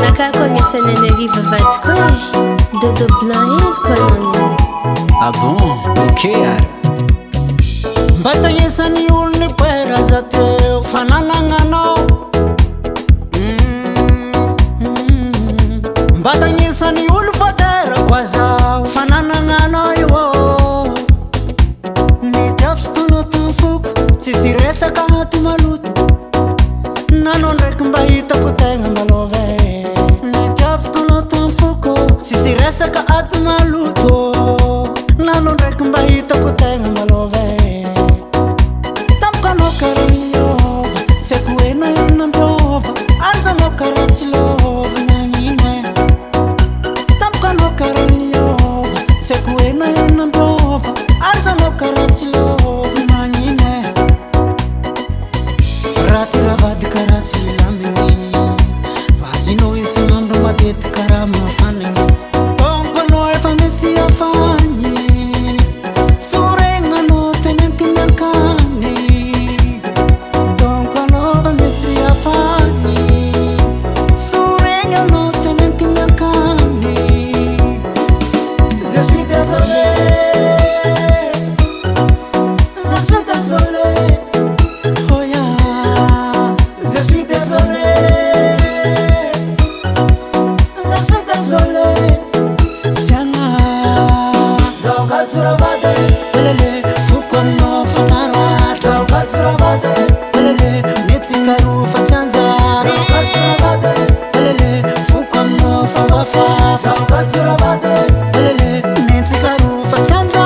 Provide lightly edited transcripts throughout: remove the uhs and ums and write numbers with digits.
Nakako miasana nariva vadiko dodo blanc konon. Ah bon, ok ary. Mba tagnesany olony peraza teo fananananao. Mba tagnesany olo faterako azao fananananao io. Nitiaviko anao tamy foko tsisy resaka aty maloto. Nanao ndraiky mba hitako tegna malova. Nitiaviko anao tamy foko tsisy resaka aty maloto. Nanao ndraiky mba hitako tegna malova. Tamiko anao karaha niova, tsy haiko hoe nainona mbiova. Aza anao karaha tsy lova nagnino e. Tamiko anao karaha niova, tsy haiko hoe nainona mbiova. Aza anao karaha tsy lova nagnino e. Raty ravady karaha tsy laminy, basinao isan'andro matety karaha mafaniny. Donko anao efa misy afany, soregnanao teneniko miankany. Donko anao efa misy afany, soregnanao teneniko miankany. Je suis désolé, je suis désolé. Oh yeah, je suis désolé, je suis désolé. Siana Zaukazuravade, pelele fukono fanara. Zaukazuravade, pelele netikaru fatsanza. Zaukazuravade, pelele fukono fawafa. Zaukazuravade, pelele netikaru fatsanza.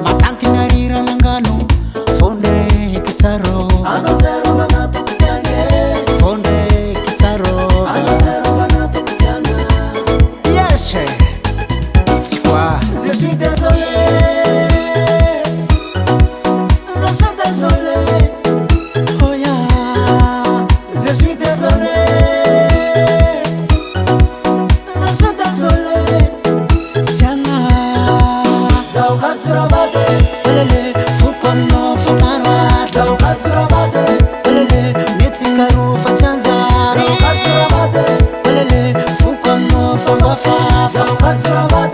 Matantinarira nangano fonde kitsaro. Ano zero manato kutiange. Fonde kitsaro. Ano zero manato kutiange. Yes, c'est quoi? Je suis désolé, je suis désolé. Oh yeah, je suis désolé, je suis désolé. Siana Zaukazuravade, pelele fukono fanara. Zaukazuravade, pelele netikaru fatsanza. Zaukazuravade, pelele fukono fawafa. Zaukazuravade.